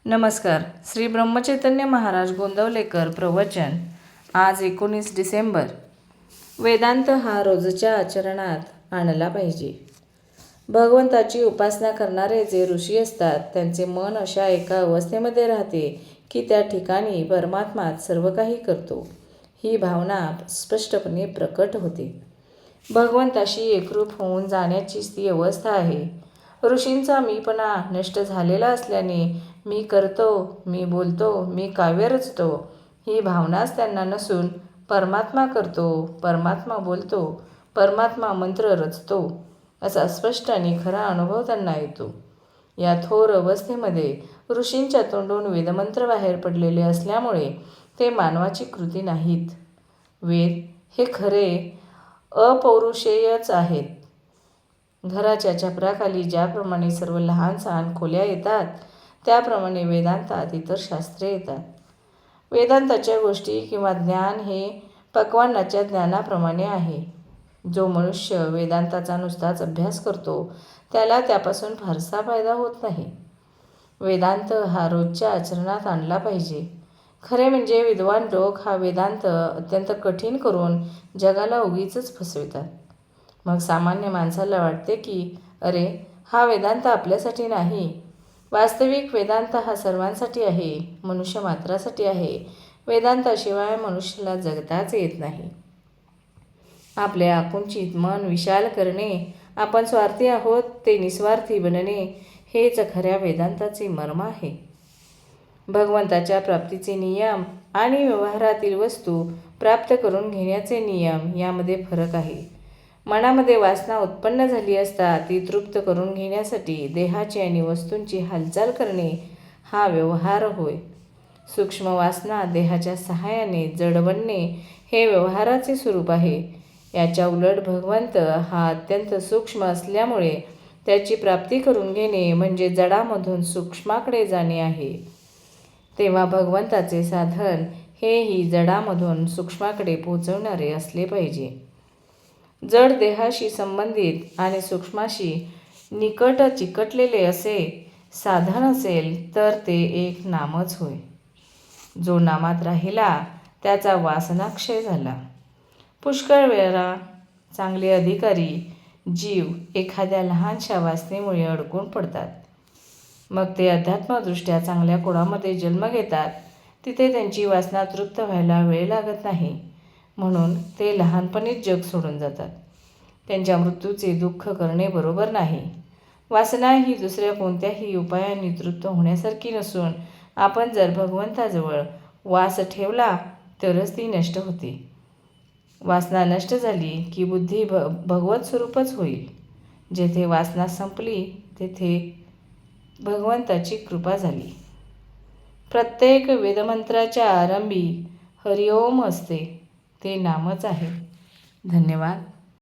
नमस्कार. श्री ब्रह्मचैतन्य महाराज गोंदवलेकर प्रवचन. आज 19 डिसेंबर. वेदांत हा रोजच्या आचरणात आणला पाहिजे. भगवंताची उपासना करणारे जे ऋषी असतात त्यांचे मन अशा एका अवस्थेमध्ये राहते की त्या ठिकाणी परमात्माच सर्व काही करतो, ही भावना स्पष्टपणे प्रकट होते. भगवंताशी एकरूप होऊन जाण्याची ती अवस्था आहे. ऋषींचा मीपणा नष्ट झालेला असल्याने मी करतो, मी बोलतो, मी काव्य रचतो ही भावनाच त्यांना नसून परमात्मा करतो, परमात्मा बोलतो, परमात्मा मंत्र रचतो असा स्पष्ट आणि खरा अनुभव त्यांना येतो. या थोर अवस्थेमध्ये ऋषींच्या तोंडून वेदमंत्र बाहेर पडलेले असल्यामुळे ते मानवाची कृती नाहीत. वेद हे खरे अपौरुषेयच आहेत. घराच्या छपराखाली ज्याप्रमाणे सर्व लहान सहान खोल्या येतात त्याप्रमाणे वेदांतात इतर शास्त्रे येतात. वेदांताच्या गोष्टी किंवा ज्ञान हे पक्वान्नाच्या ज्ञानाप्रमाणे आहे. जो मनुष्य वेदांताचा नुसताच अभ्यास करतो त्याला त्यापासून फारसा फायदा होत नाही. वेदांत हा रोजच्या आचरणात आणला पाहिजे. खरे म्हणजे विद्वान लोक हा वेदांत अत्यंत कठीण करून जगाला उगीचच फसवितात. मग सामान्य माणसाला वाटते की अरे, हा वेदांत आपल्यासाठी नाही. वास्तविक वेदांत हा सर्वांसाठी आहे, मनुष्य मात्रासाठी आहे. वेदांताशिवाय मनुष्याला जगताच येत नाही. आपले आकुंचित मन विशाल करणे, आपण स्वार्थी आहोत ते निस्वार्थी बनणे हेच खऱ्या वेदांताचे मर्म आहे. भगवंताच्या प्राप्तीचे नियम आणि व्यवहारातील वस्तू प्राप्त करून घेण्याचे नियम यामध्ये फरक आहे. मनामध्ये वासना उत्पन्न झाली असता ती तृप्त करून घेण्यासाठी देहाची आणि वस्तूंची हालचाल करणे हा व्यवहार होय. सूक्ष्म वासना देहाच्या सहाय्याने जड बनणे हे व्यवहाराचे स्वरूप आहे. याच्या उलट भगवंत हा अत्यंत सूक्ष्म असल्यामुळे त्याची प्राप्ती करून घेणे म्हणजे जडामधून सूक्ष्माकडे जाणे आहे. तेव्हा भगवंताचे साधन हेही जडामधून सूक्ष्माकडे पोहोचवणारे असले पाहिजे. जड देहाशी संबंधित आणि सूक्ष्माशी निकट चिकटलेले असे साधन असेल तर ते एक नामच होय. जो नामात राहिला त्याचा वासनाक्षय झाला. पुष्कळ वेळा चांगले अधिकारी जीव एखाद्या लहानशा वासनेमुळे अडकून पडतात. मग ते अध्यात्मदृष्ट्या चांगल्या कुळामध्ये जन्म घेतात. तिथे त्यांची वासना तृप्त व्हायला वेळ लागत नाही, म्हणून ते लहानपणीच जग सोडून जातात. त्यांच्या मृत्यूचे दुःख करणे बरोबर नाही. वासना ही दुसऱ्या कोणत्याही उपायांनी तृप्त होण्यासारखी नसून आपण जर भगवंताजवळ वास ठेवला तरच ती नष्ट होते. वासना नष्ट झाली की बुद्धी भगवत स्वरूपच होईल. जेथे वासना संपली तेथे भगवंताची कृपा झाली. प्रत्येक वेदमंत्राच्या आरंभी हरिओम असते. ते नामच आहे. धन्यवाद.